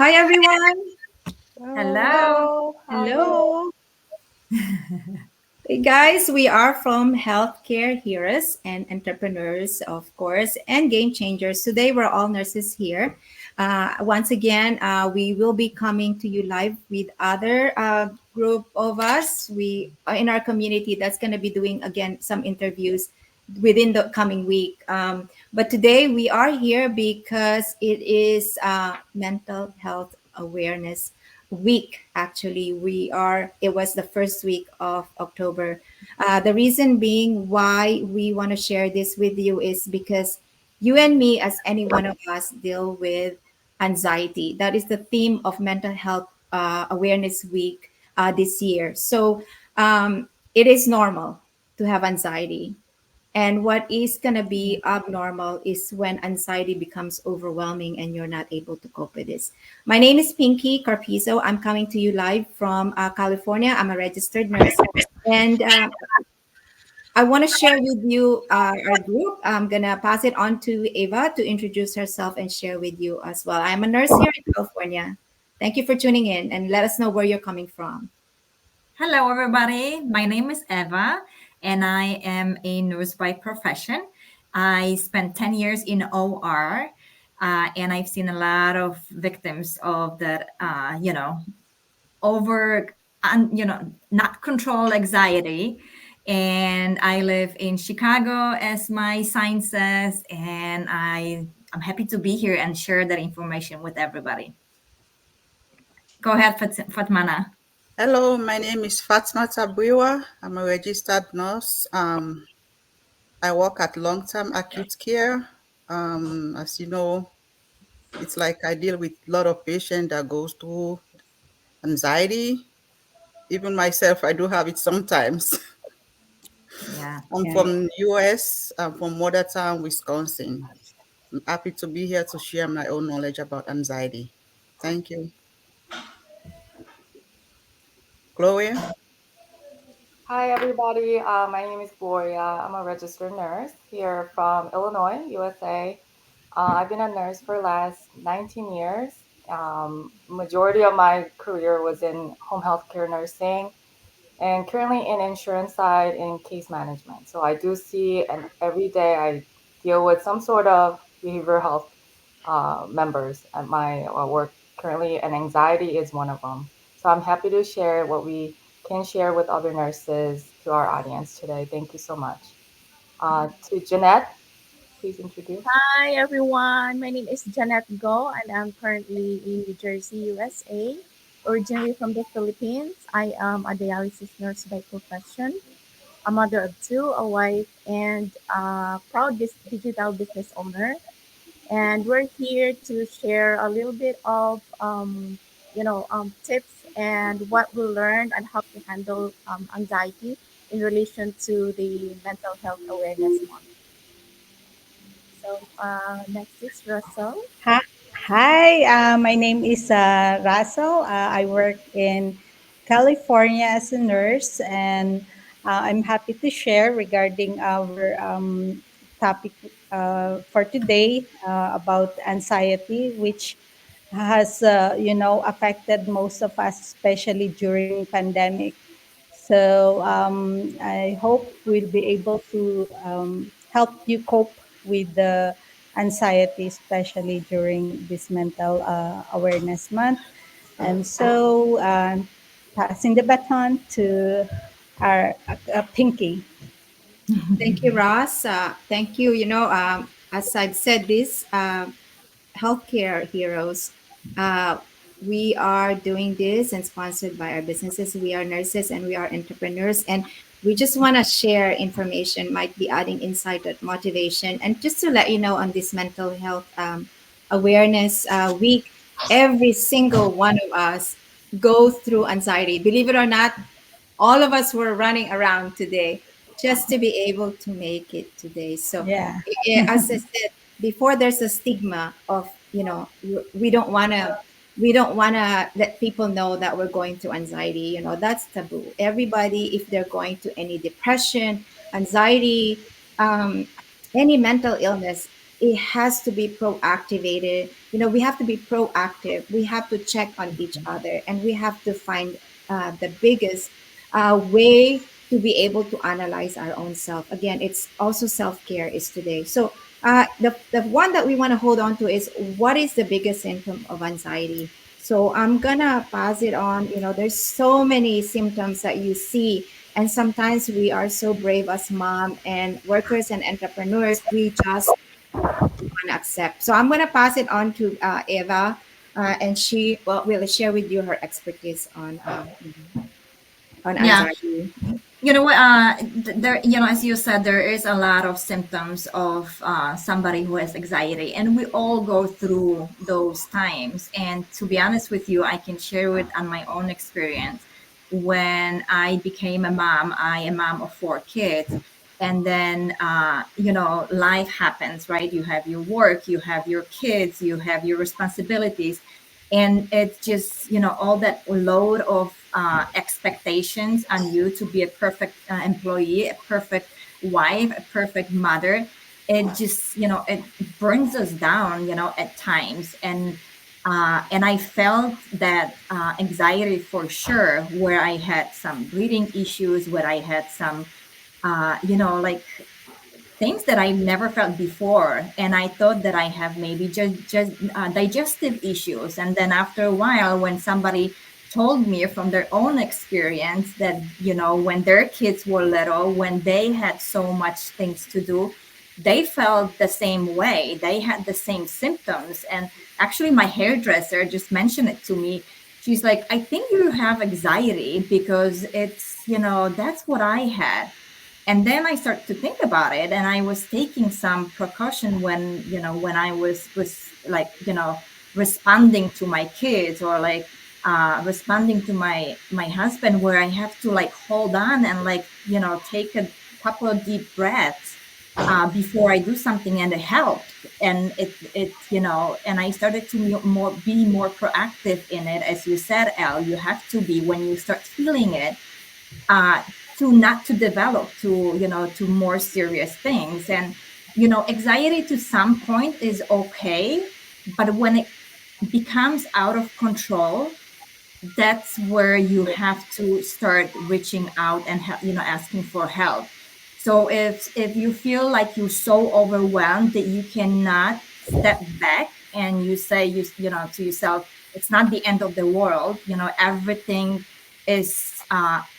Hi, everyone. Hello. Hello, hi. Hello. Hey, guys, we are from Healthcare Heroes and Entrepreneurs, of course, and Game Changers. Today, we're all nurses here. Once again, we will be coming to you live with other group of us. We are in our community that's going to be doing, again, some interviews within the coming week. But today, we are here because it is Mental Health Awareness Week. Actually, it was the first week of October. The reason being why we want to share this with you is because you and me, as any one of us, deal with anxiety. That is the theme of Mental Health Awareness Week this year. So it is normal to have anxiety. And what is going to be abnormal is when anxiety becomes overwhelming and you're not able to cope with this. My name is Pinky Carpizo. I'm coming to you live from California. I'm a registered nurse. And I want to share with you our group. I'm going to pass it on to Ava to introduce herself and share with you as well. I'm a nurse here in California. Thank you for tuning in and let us know where you're coming from. Hello, everybody. My name is Eva, and I am a nurse by profession. I spent 10 years in OR, and I've seen a lot of victims of that, not control anxiety. And I live in Chicago, as my sign says, and I'm happy to be here and share that information with everybody. Go ahead, Fatmana. Hello, my name is Fatma Tabriwa. I'm a registered nurse. I work at long-term acute care. As you know, it's like I deal with a lot of patients that goes through anxiety. Even myself, I do have it sometimes. Yeah. I'm Yeah. from US. I'm from Watertown, Wisconsin. I'm happy to be here to share my own knowledge about anxiety. Thank you. Gloria? Hi, everybody. My name is Gloria. I'm a registered nurse here from Illinois, USA. I've been a nurse for the last 19 years. Majority of my career was in home health care nursing and currently in insurance side in case management. So I do see, and every day I deal with some sort of behavioral health members at my work currently, and anxiety is one of them. So I'm happy to share what we can share with other nurses to our audience today. Thank you so much. To Jeanette, please introduce. Hi everyone, my name is Janet Go and I'm currently in New Jersey, USA. Originally from the Philippines, I am a dialysis nurse by profession, a mother of two, a wife, and a proud digital business owner. And we're here to share a little bit of, tips and what we learned and how to handle anxiety in relation to the Mental Health Awareness Month. So next is Russell. Hi, my name is Russell. I work in California as a nurse, and I'm happy to share regarding our topic for today about anxiety, which has affected most of us, especially during pandemic. So I hope we'll be able to help you cope with the anxiety, especially during this mental awareness month. And so passing the baton to our Pinky. Thank you, Ross. Thank you. As I've said this, healthcare heroes. Uh, we are doing this and sponsored by our businesses. We are nurses and we are entrepreneurs, and we just want to share information, might be adding insight and motivation. And just to let you know, on this mental health awareness week, every single one of us go through anxiety. Believe it or not, all of us were running around today just to be able to make it today. So, Yeah. as I said before, there's a stigma of we don't want to let people know that we're going through anxiety. That's taboo. Everybody, if they're going to any depression, anxiety, um, any mental illness, it has to be proactivated. We have to be proactive. We have to check on each other, and we have to find the biggest way to be able to analyze our own self. Again, it's also self-care is today. So the one that we want to hold on to is, what is the biggest symptom of anxiety? So I'm gonna pass it on. There's so many symptoms that you see, and sometimes we are so brave as mom and workers and entrepreneurs. We just want to accept. So I'm gonna pass it on to Eva, and she will share with you her expertise on Yeah. anxiety. You know what? There, as you said, there is a lot of symptoms of somebody who has anxiety, and we all go through those times. And to be honest with you, I can share it on my own experience. When I became a mom, I am a mom of 4 kids, and then life happens, right? You have your work, you have your kids, you have your responsibilities, and it's just all that load of expectations on you to be a perfect employee, a perfect wife, a perfect mother. It just it brings us down at times. And I felt that anxiety for sure, where I had some breathing issues, where I had some like things that I've never felt before. And I thought that I have maybe just digestive issues. And then after a while, when somebody told me from their own experience that, when their kids were little, when they had so much things to do, they felt the same way. They had the same symptoms. And actually, my hairdresser just mentioned it to me. She's like, I think you have anxiety because it's, that's what I had. And then I started to think about it, and I was taking some precaution when I was like, responding to my kids, or like responding to my husband, where I have to like hold on and like, take a couple of deep breaths before I do something, and it helped. And and I started to be more proactive in it. As you said, Elle, you have to be, when you start feeling it, uh, to not to develop to more serious things. And anxiety to some point is okay, but when it becomes out of control, that's where you have to start reaching out and asking for help. So if you feel like you're so overwhelmed that you cannot step back, and you say to yourself, it's not the end of the world, everything is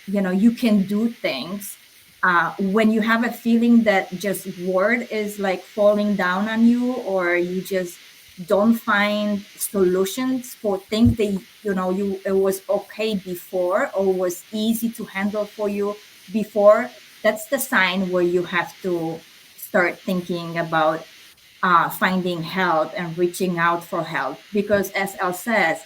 you can do things. When you have a feeling that just word is like falling down on you, or you just don't find solutions for things that it was okay before, or was easy to handle for you before, that's the sign where you have to start thinking about finding help and reaching out for help. Because as Elle says,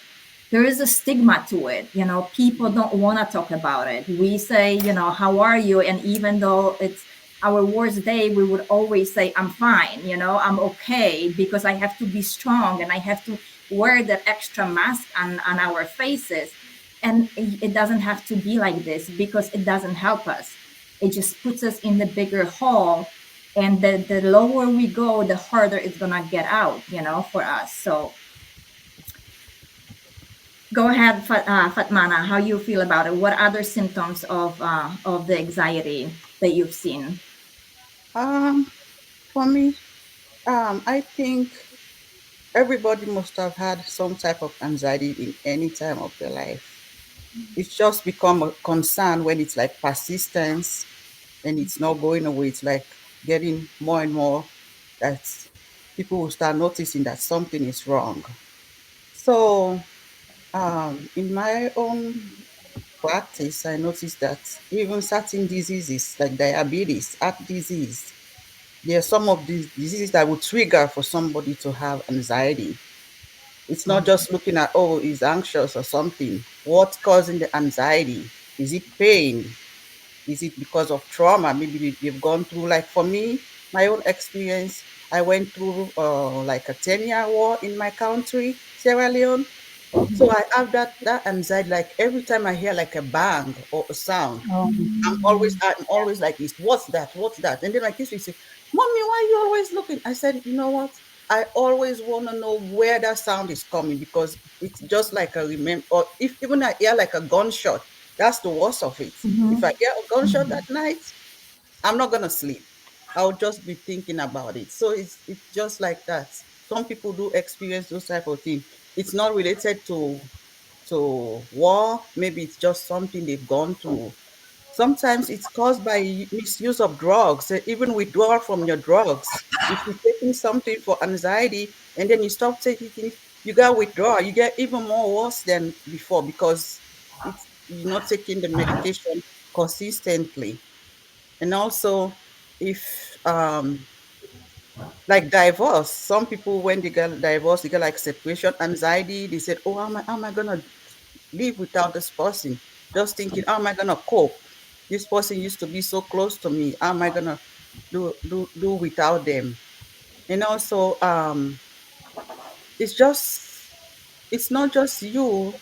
there is a stigma to it. People don't want to talk about it. We say, how are you? And even though it's our worst day, we would always say, I'm fine, I'm okay, because I have to be strong, and I have to wear that extra mask on our faces. And it doesn't have to be like this, because it doesn't help us. It just puts us in the bigger hole. And the lower we go, the harder it's gonna get out, for us. So go ahead, Fatmana, how you feel about it? What other symptoms of the anxiety that you've seen? For me, I think everybody must have had some type of anxiety in any time of their life. It's just become a concern when it's like persistence and it's not going away. It's like getting more and more that people will start noticing that something is wrong. So, in my own practice, I noticed that even certain diseases like diabetes, heart disease, there are some of these diseases that will trigger for somebody to have anxiety. It's not just looking at, oh, he's anxious or something. What's causing the anxiety? Is it pain? Is it because of trauma? Maybe they've gone through, like for me, my own experience, I went through like a 10-year war in my country, Sierra Leone. So I have that anxiety, like every time I hear like a bang or a sound, Oh, I'm always like this. What's that? What's that? And then my kids will say, Mommy, why are you always looking? I said, you know what? I always want to know where that sound is coming because it's just like a remember, or if even I hear like a gunshot, that's the worst of it. If I hear a gunshot at night, I'm not gonna sleep. I'll just be thinking about it. So it's just like that. Some people do experience those type of things. It's not related to war. Maybe it's just something they've gone through. Sometimes it's caused by misuse of drugs, even withdrawal from your drugs. If you're taking something for anxiety and then you stop taking it, you got withdrawal. You get even more worse than before because you're not taking the medication consistently. And also, if like divorce, some people when they get divorced, they get like separation anxiety. They said, "Oh, how am I gonna live without this person?" Just thinking, "How am I gonna cope? This person used to be so close to me. How am I gonna do without them?" And also, it's just it's not just you,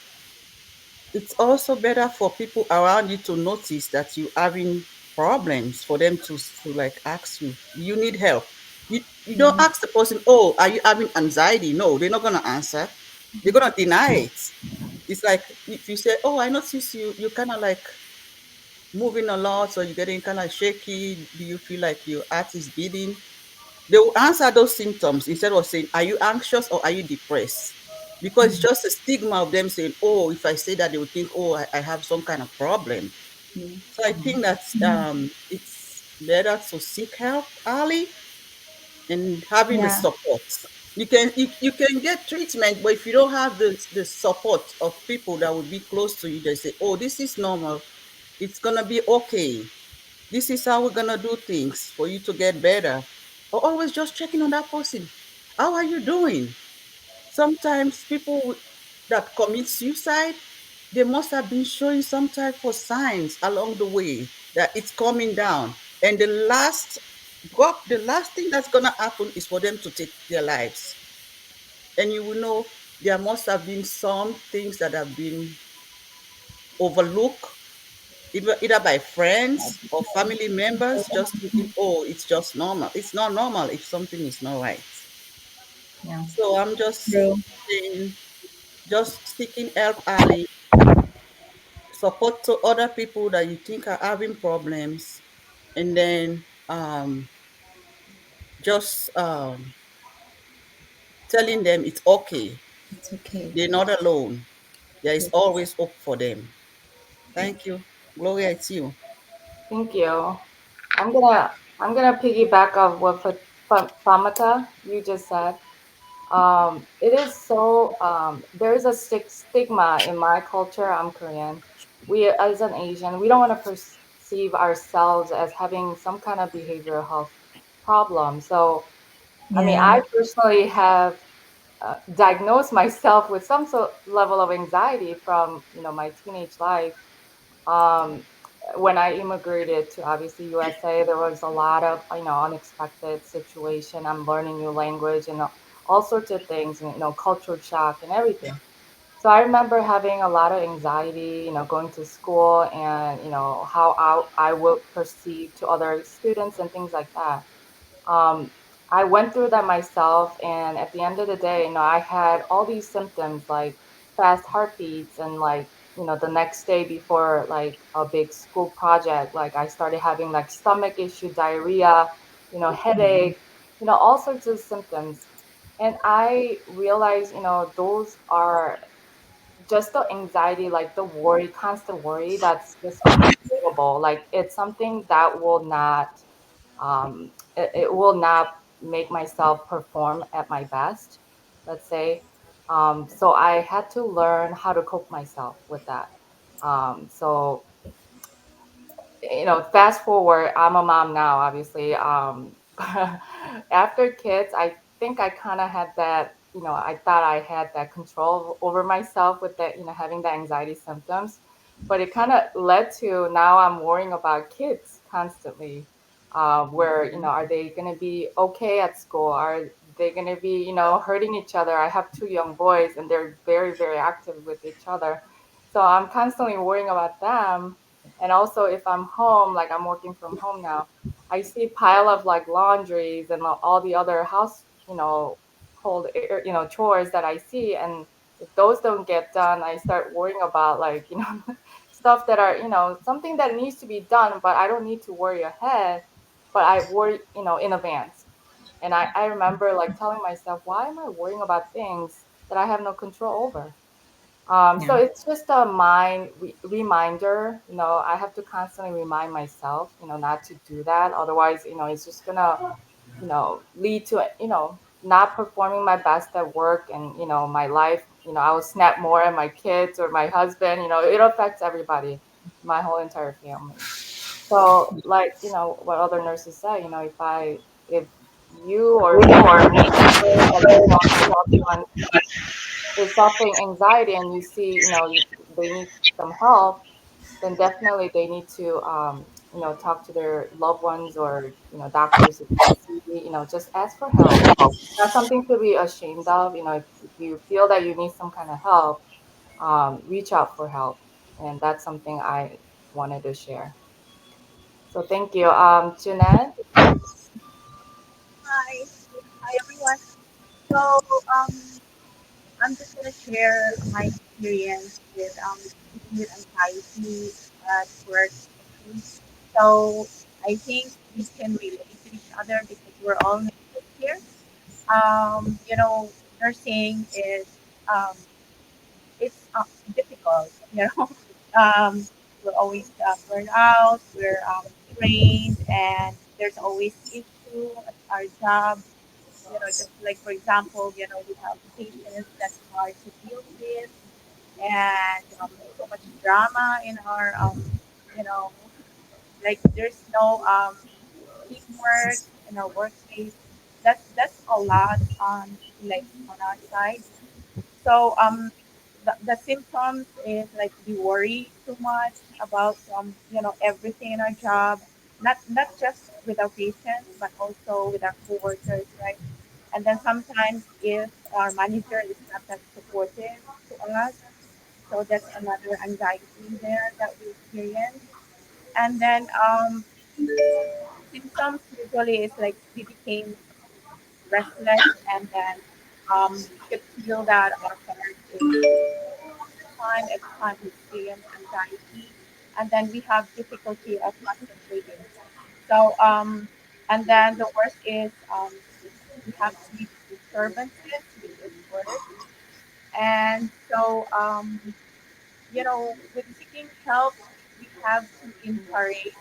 it's also better for people around you to notice that you having problems for them to like ask you, you need help. You don't ask the person, oh, are you having anxiety? No, they're not gonna answer. They're gonna deny it. It's like if you say, oh, I notice you kind of like moving a lot, or you're getting kind of shaky. Do you feel like your heart is beating? They will answer those symptoms instead of saying, are you anxious or are you depressed? Because it's just a stigma of them saying, oh, if I say that, they will think, oh, I have some kind of problem. So I think that it's better to seek help early and having the Yeah. support. You can get treatment, but if you don't have the support of people that would be close to you, they say, oh, this is normal. It's gonna be okay. This is how we're gonna do things for you to get better. Or always just checking on that person. How are you doing? Sometimes people that commit suicide, they must have been showing some type of signs along the way that it's coming down. And the last thing that's gonna happen is for them to take their lives. And you will know there must have been some things that have been overlooked, either by friends or family members, just thinking, oh, it's just normal. It's not normal if something is not right. Yeah. So I'm just True. saying, just seeking help early, support to other people that you think are having problems, and then just telling them it's okay. It's okay. They're not alone. There is always hope for them. Thank you. Gloria, it's you. Thank you. I'm gonna piggyback off what Famata you just said. It is so there is a stigma in my culture. I'm Korean. We as an Asian, we don't want to perceive ourselves as having some kind of behavioral health problem. So, I mean, Yeah. I personally have diagnosed myself with some level of anxiety from my teenage life. Um, when I immigrated to obviously USA, there was a lot of unexpected situation. I'm learning new language and all sorts of things, and culture shock and everything. So I remember having a lot of anxiety, going to school and how I would perceive to other students and things like that. um, I went through that myself, and at the end of the day, I had all these symptoms like fast heartbeats, and like, the next day before like a big school project, like I started having like stomach issue, diarrhea, headache, all sorts of symptoms. And I realized, those are just the anxiety, like the worry, constant worry that's just unbearable. Like it's something that will not it will not make myself perform at my best, let's say. So I had to learn how to cope myself with that. So fast forward, I'm a mom now, obviously. After kids, I think I kind of had that, I thought I had that control over myself with that, having the anxiety symptoms. But it kind of led to now I'm worrying about kids constantly. Where, are they going to be okay at school? Are they going to be, hurting each other? I have two young boys and they're very, very active with each other. So I'm constantly worrying about them, And also if I'm home, like I'm working from home now, I see pile of like laundries and all the other house, chores that I see. And if those don't get done, I start worrying about like, stuff that are, something that needs to be done, but I don't need to worry ahead, but I worry, in advance. And I remember like telling myself, why am I worrying about things that I have no control over? So Yeah. it's just a reminder, I have to constantly remind myself, not to do that. Otherwise, it's just gonna, lead to, not performing my best at work, and, my life, I will snap more at my kids or my husband, it affects everybody, my whole entire family. So like, what other nurses say, if you or me or you know loved one is suffering anxiety and you see, they need some help, then definitely they need to, talk to their loved ones or, doctors if they see, just ask for help. Not something to be ashamed of. If you feel that you need some kind of help, reach out for help. And that's something I wanted to share. So thank you. Jeanette? Hi. Hi, everyone. So, I'm just gonna share my experience with anxiety at work. Okay? So, I think we can relate to each other because we're all nurses here. Nursing is um, it's difficult. um, we're always burned out. We're trained, and there's always issue at our job. Just like for example, we have patients that's hard to deal with, and so much drama in our you know, like there's no teamwork in our workplace. That's a lot on like on our side. So the symptoms is like we worry too much about everything in our job, not just with our patients but also with our coworkers, right? And then sometimes if our manager is not that supportive to us, so that's another anxiety there that we experience. And then symptoms usually is like we became restless, and then we could feel that our parents is every time we experience anxiety, and then we have difficulty of concentrating. So, and then the worst is we have sleep disturbances, which is worse. And so, with seeking help, we have to encourage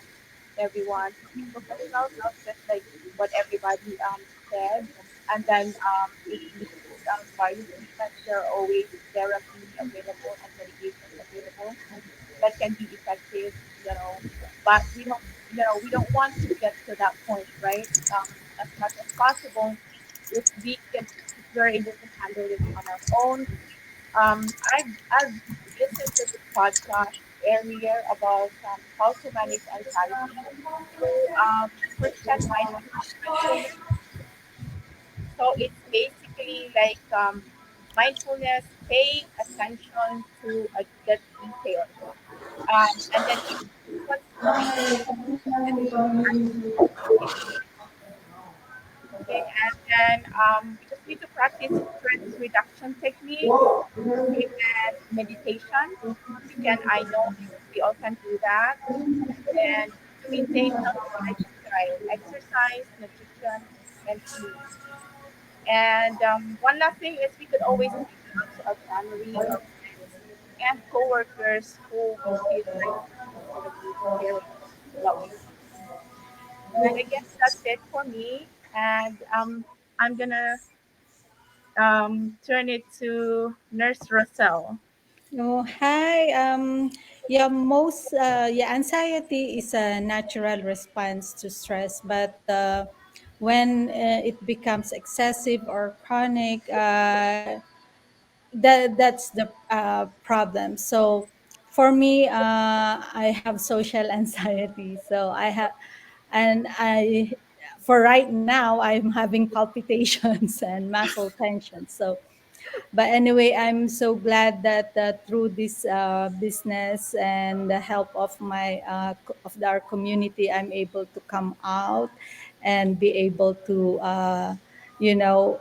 everyone to be professional, just like what everybody said. And then if needs various treatments, there are always therapy available and medications available that can be effective, you know. But we don't want to get to that point, right? As much as possible, if if we're able to handle it on our own. I've listened to this podcast earlier about how to manage anxiety through Christian mindfulness. So it's basically like mindfulness, pay attention to the details, and then it what's okay, and then we just need to practice stress reduction techniques, okay, and meditation. I know we all can do that, and to maintain healthy lifestyle, exercise, nutrition, and sleep. And one last thing is we could always reach out to our family or friends and coworkers who we feel like gonna be caring about we need. And I guess that's it for me. And I'm gonna turn it to Nurse Russell. Oh, hi. Anxiety is a natural response to stress, but when it becomes excessive or chronic, that's the problem. So for me, I have social anxiety. So for right now, I'm having palpitations and muscle tension. So But anyway, I'm so glad that through this business and the help of my of our community, I'm able to come out and be able to, you know,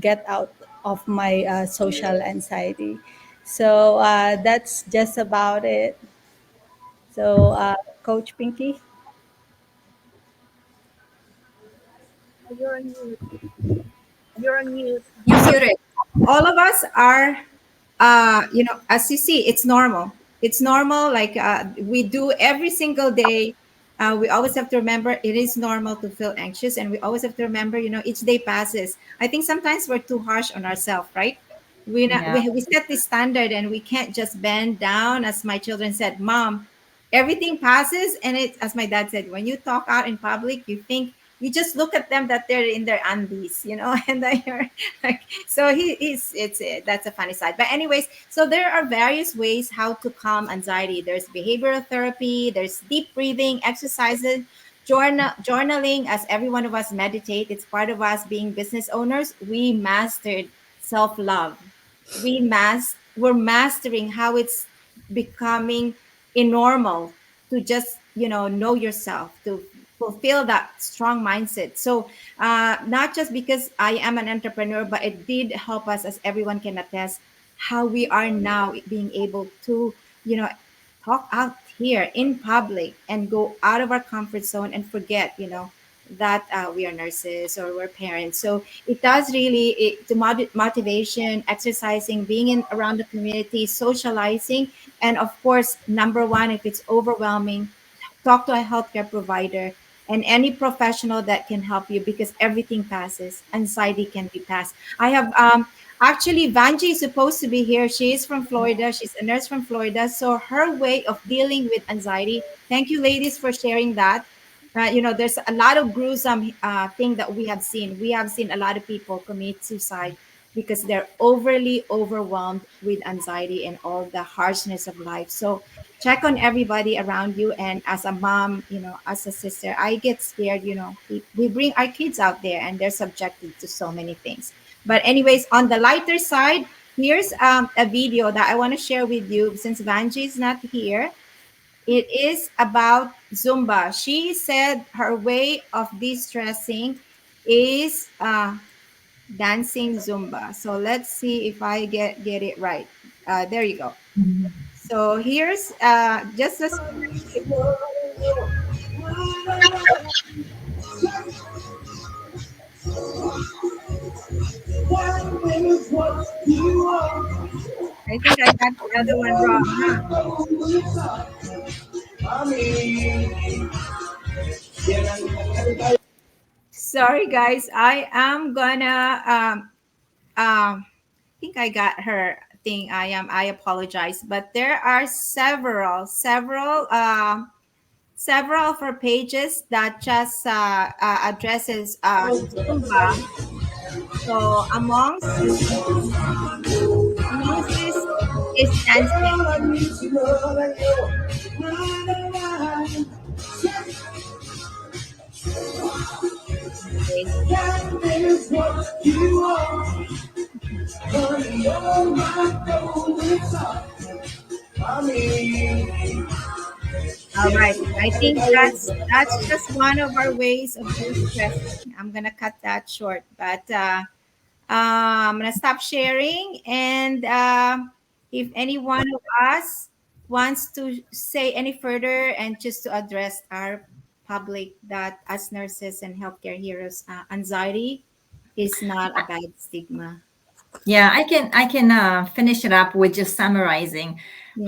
get out of my social anxiety. So that's just about it. So, Coach Pinky. You're on mute. You're on mute. You muted. All of us are, as you see, it's normal. It's normal. Like we do every single day. We always have to remember it is normal to feel anxious, and we always have to remember, each day passes. I think sometimes we're too harsh on ourselves, right? Yeah. We set this standard, and we can't just bend down. As my children said, "Mom, everything passes," and it, as my dad said, when you talk out in public, you think you just look at them that they're in their undies, and then you're like, so he's it's that's a funny side. But anyways, so there are various ways how to calm anxiety. There's behavioral therapy, there's deep breathing exercises, journaling. As every one of us meditate, it's part of us being business owners. We mastered self-love. We're mastering how it's becoming a normal to just know yourself, to fulfill that strong mindset. So not just because I am an entrepreneur, but it did help us, as everyone can attest, how we are now being able to, you know, talk out here in public and go out of our comfort zone and forget, that we are nurses or we're parents. So it does really, motivation, exercising, being in around the community, socializing, and of course, number one, if it's overwhelming, talk to a healthcare provider and any professional that can help you, because everything passes. Anxiety can be passed. I have actually, Vanji is supposed to be here. She is from Florida. She's a nurse from Florida. So her way of dealing with anxiety. Thank you, ladies, for sharing that. There's a lot of gruesome thing that we have seen. We have seen a lot of people commit suicide because they're overly overwhelmed with anxiety and all the harshness of life. So check on everybody around you. And as a mom, as a sister, I get scared. We bring our kids out there and they're subjected to so many things. But anyways, on the lighter side, here's a video that I want to share with you since Vanji is not here. It is about Zumba. She said her way of de-stressing is dancing Zumba. So let's see if I get it right. There you go. So here's just a I think I got the other one wrong, huh? Sorry, guys. I am gonna I think I got her thing. I apologize, but there are several of her pages that just addresses Zumba. So amongst this is dancing. Okay. All right. I think that's just one of our ways of de-stressing. I'm gonna cut that short, but I'm gonna stop sharing. And if any one of us wants to say any further, and just to address our public that as nurses and healthcare heroes, anxiety is not a bad stigma. Yeah, I can finish it up with just summarizing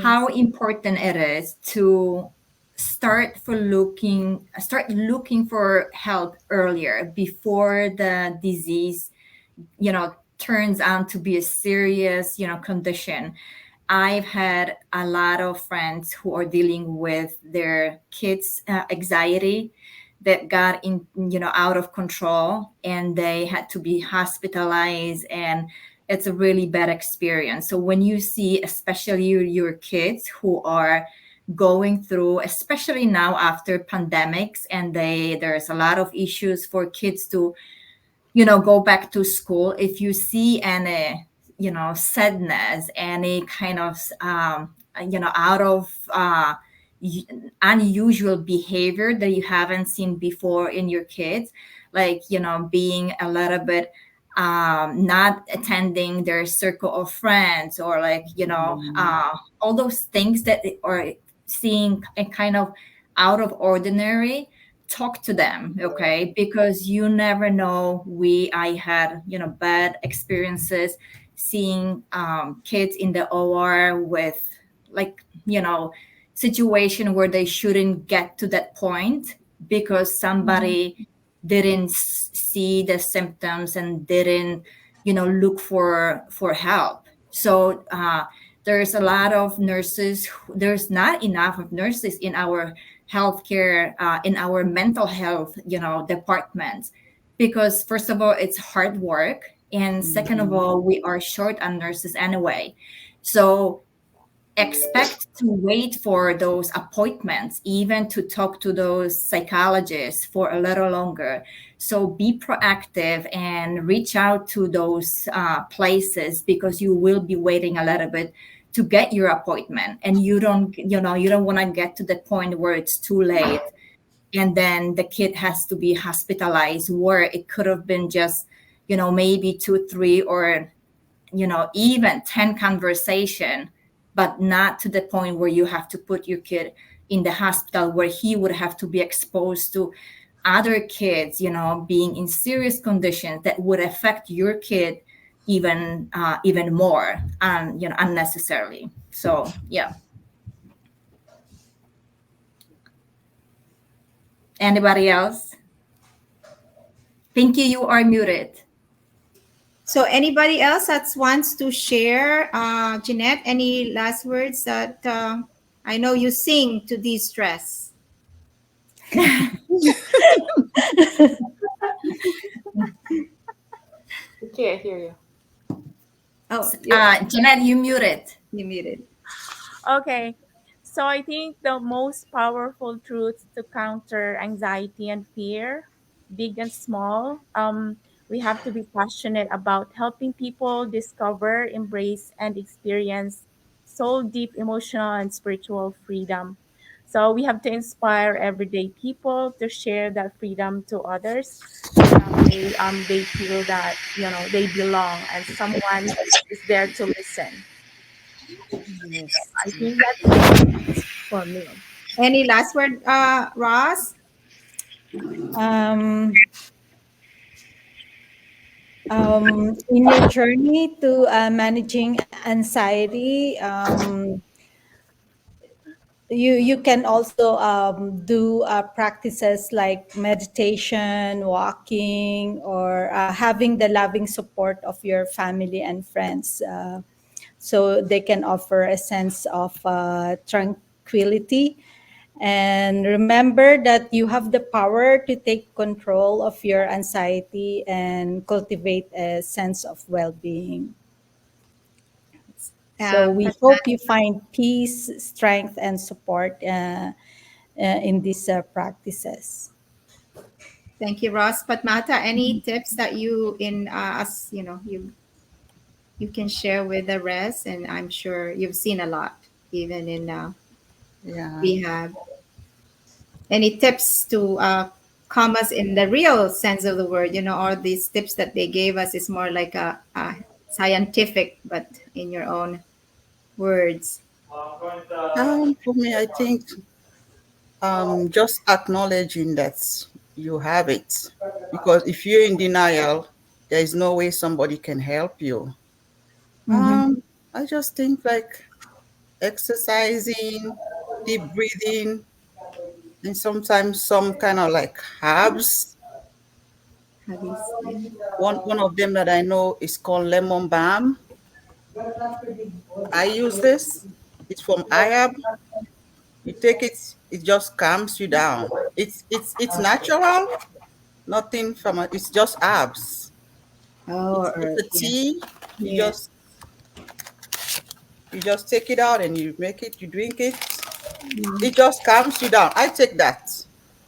how Yes. important it is to start looking for help earlier before the disease, turns out to be a serious, condition. I've had a lot of friends who are dealing with their kids' anxiety that got out of control, and they had to be hospitalized, and it's a really bad experience. So when you see, especially your kids who are going through, especially now after pandemics, and there's a lot of issues for kids to go back to school. If you see any sadness, any kind of out of unusual behavior that you haven't seen before in your kids, like being a little bit not attending their circle of friends, or like all those things that are seeing a kind of out of ordinary, talk to them, okay? Because you never know. I had bad experiences seeing kids in the OR with like situation where they shouldn't get to that point because somebody didn't see the symptoms and didn't look for help. So there's a lot of nurses. There's not enough of nurses in our healthcare, in our mental health departments, because first of all it's hard work, and second of all we are short on nurses anyway. So expect to wait for those appointments, even to talk to those psychologists for a little longer. So be proactive and reach out to those places, because you will be waiting a little bit to get your appointment, and you don't want to get to the point where it's too late and then the kid has to be hospitalized, where it could have been just maybe 2 3 or even 10 conversation, but not to the point where you have to put your kid in the hospital, where he would have to be exposed to other kids, being in serious conditions that would affect your kid even more, unnecessarily. So yeah. Anybody else? Pinky, you are muted. So anybody else that wants to share? Jeanette, any last words that I know you sing to de-stress? We can't hear you. Oh, Jeanette, you muted. you muted. Okay. So I think the most powerful truths to counter anxiety and fear, big and small, we have to be passionate about helping people discover, embrace, and experience soul deep emotional and spiritual freedom. So we have to inspire everyday people to share that freedom to others. They feel that they belong and someone is there to listen. Yes. I think that's it for me. Any last word, Ross? Um, in your journey to managing anxiety, you can also do practices like meditation, walking, or having the loving support of your family and friends, so they can offer a sense of tranquility. And remember that you have the power to take control of your anxiety and cultivate a sense of well-being. So we hope you find peace, strength, and support in these practices. Thank you, Ross. Padmata, any tips that you you can share with the rest? And I'm sure you've seen a lot, even in Yeah. rehab. Any tips to calm us in the real sense of the word? All these tips that they gave us is more like a scientific, but in your own words. For me, I think just acknowledging that you have it, because if you're in denial, there is no way somebody can help you. I just think like exercising, deep breathing, and sometimes some kind of like herbs. Have you seen? One of them that I know is called lemon balm. I use this. It's from Ayab. You take it, it just calms you down. It's natural, nothing from it. It's just herbs. Oh, It's a yeah. tea. You Yeah. just take it out and you make it, you drink it. It just calms you down. I take that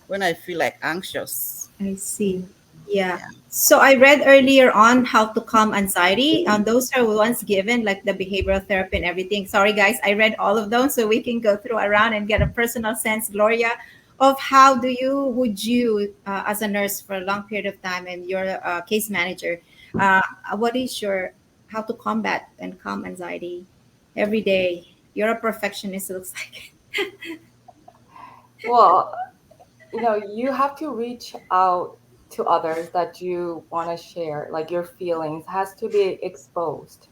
when I feel like anxious. I see. Yeah. Yeah. So I read earlier on how to calm anxiety. Those are ones given, like the behavioral therapy and everything. Sorry, guys, I read all of those, so we can go through around and get a personal sense, Gloria, of how would you, as a nurse for a long period of time, and you're a case manager, uh, what is your how to combat and calm anxiety every day? You're a perfectionist, it looks like. Well, you have to reach out to others that you want to share, like your feelings has to be exposed.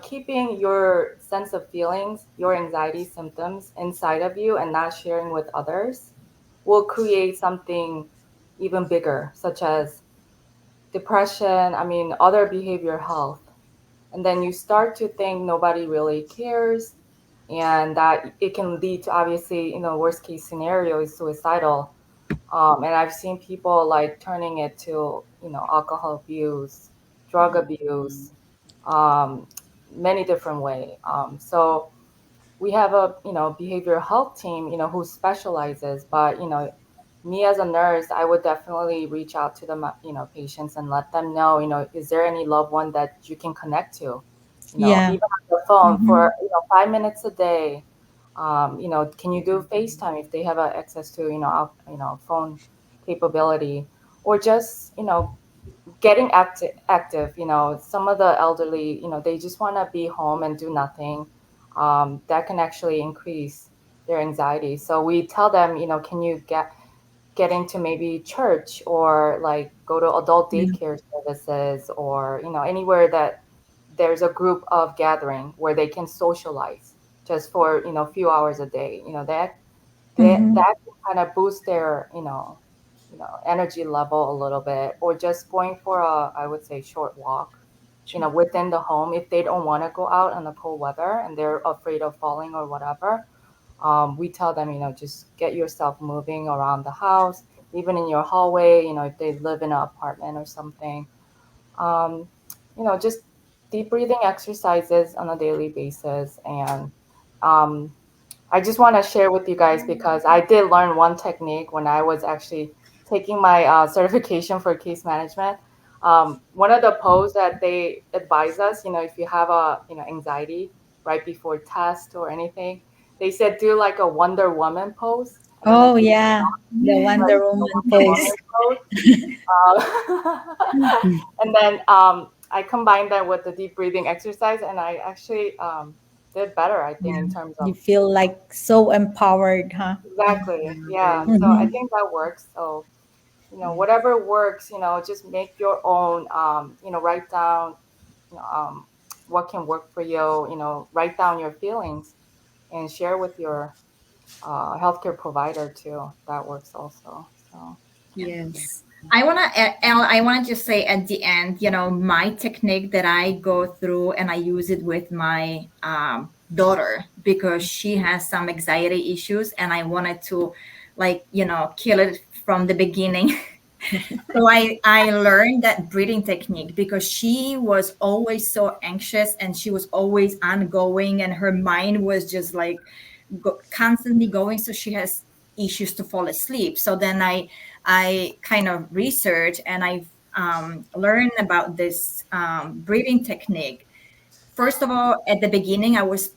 Keeping your sense of feelings, your anxiety symptoms inside of you and not sharing with others will create something even bigger, such as depression, I mean, other behavior health. And then you start to think nobody really cares, and that it can lead to, obviously, worst case scenario is suicidal. And I've seen people like turning it to, alcohol abuse, drug abuse, um, many different way. So we have a, behavioral health team, who specializes, but, me as a nurse, I would definitely reach out to the, patients and let them know, is there any loved one that you can connect to, Yeah. even on the phone Mm-hmm. for, 5 minutes a day. Can you do FaceTime if they have access to, phone capability, or just, getting active. Some of the elderly, they just want to be home and do nothing. That can actually increase their anxiety. So we tell them, can you get into maybe church, or like go to adult Yeah. daycare services, or anywhere that there's a group of gathering where they can socialize just for a few hours a day. Mm-hmm. That can kind of boost their energy level a little bit, or just going for a, I would say, short walk, within the home, if they don't want to go out in the cold weather and they're afraid of falling or whatever. We tell them, just get yourself moving around the house, even in your hallway, if they live in an apartment or something. um, just deep breathing exercises on a daily basis. And um, I just want to share with you guys, because I did learn one technique when I was actually taking my certification for case management. One of the pose that they advise us, if you have a anxiety right before test or anything, they said do like a Wonder Woman pose. I don't know Oh if you yeah, the like Wonder the Woman Wonder pose. Woman pose. And then I combined that with the deep breathing exercise, and I actually did better, I think, Yeah. in terms You of. feel like so empowered, huh? Exactly. Yeah. So I Mm-hmm. think that works. So, whatever works, just make your own, write down, you know, um, what can work for you, write down your feelings and share with your healthcare provider too. That works also. So, Yes. I want to just say at the end, my technique that I go through, and I use it with my daughter because she has some anxiety issues, and I wanted to, like, kill it from the beginning. So I learned that breathing technique because she was always so anxious, and she was always ongoing, and her mind was just like constantly going. So she has issues to fall asleep. So then I kind of researched, and I learned about this breathing technique. First of all, at the beginning, I was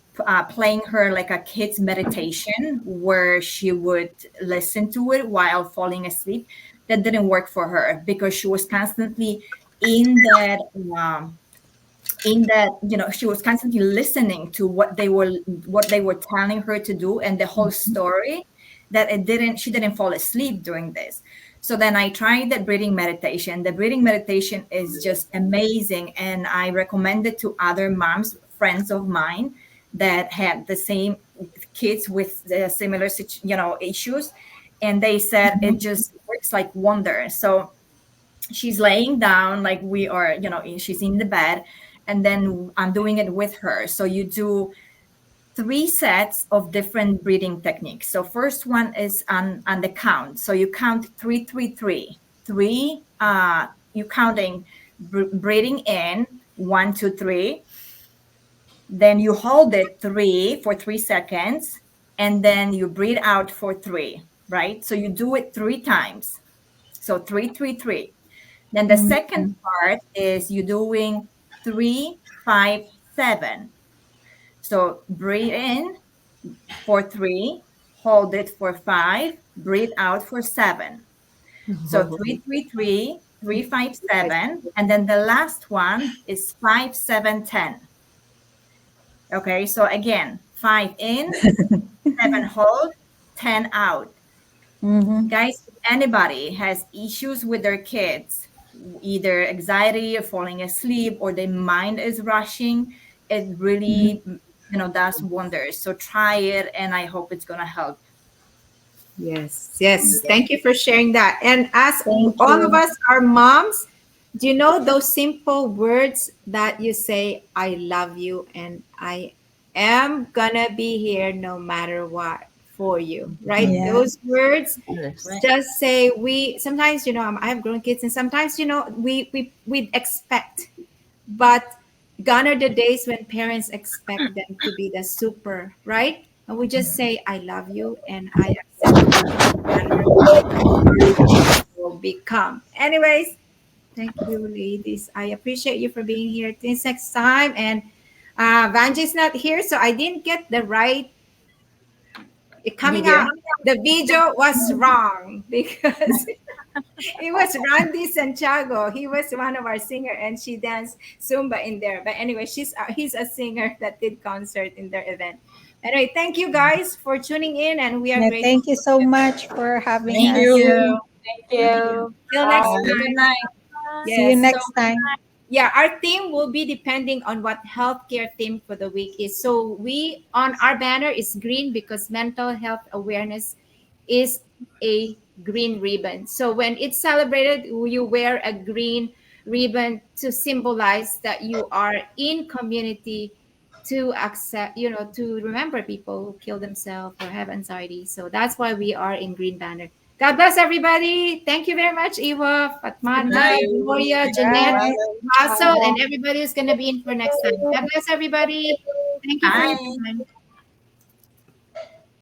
playing her like a kid's meditation where she would listen to it while falling asleep. That didn't work for her because she was constantly in that um, she was constantly listening to what they were telling her to do, and the whole story, that she didn't fall asleep doing this. So then I tried that breathing meditation. The breathing meditation is just amazing, and I recommend it to other moms, friends of mine that had the same kids with the similar issues, and they said it just works like wonder. So she's laying down, like we are, she's in the bed, and then I'm doing it with her. So you do 3 sets of different breathing techniques. So first one is on the count. So you count 3 3 3 3. You counting, breathing in 1 2 3. Then you hold it 3 for 3 seconds, and then you breathe out for 3. Right. So you do it 3 times. So 333. Then the second part is you doing 357. So breathe in for 3, hold it for 5, breathe out for 7. So 333, 357, and then the last one is 5710. Okay, so again, 5 in, 7 hold, 10 out. Guys, if anybody has issues with their kids, either anxiety or falling asleep or their mind is rushing, it really does wonders. So try it, and I hope it's gonna help. Yes, yes. Thank you for sharing that. And as Thank all of you. us are moms, do you know those simple words that you say, I love you and I am gonna be here no matter what for you, right? Yeah. Those words Yes. just say we sometimes, I have grown kids and sometimes, we expect, but gone are the days when parents expect them to be the super, right? And we just say, I love you and I accept you no matter what will become. Anyways, thank you, ladies. I appreciate you for being here. Till next time. And Vanji's not here, so I didn't get the right coming Video. out. The video was wrong because it was Randy Santiago. He was one of our singer, and she danced Zumba in there. But anyway, he's a singer that did concert in their event. Anyway, thank you guys for tuning in, and we are Yeah, grateful. thank you so much for having Thank us. you. Thank you. Till next Bye. time. Good night. See you Yes. next time. Yeah, our theme will be depending on what healthcare theme for the week is. So we on our banner is green because mental health awareness is a green ribbon. So when it's celebrated, you wear a green ribbon to symbolize that you are in community to accept, to remember people who kill themselves or have anxiety. So that's why we are in green banner. God bless everybody. Thank you very much, Eva, Fatmata, night. Gloria, Jeanette, Bye. Russell, and everybody who's going to be in for next time. God bless everybody. Thank you for your Bye. time.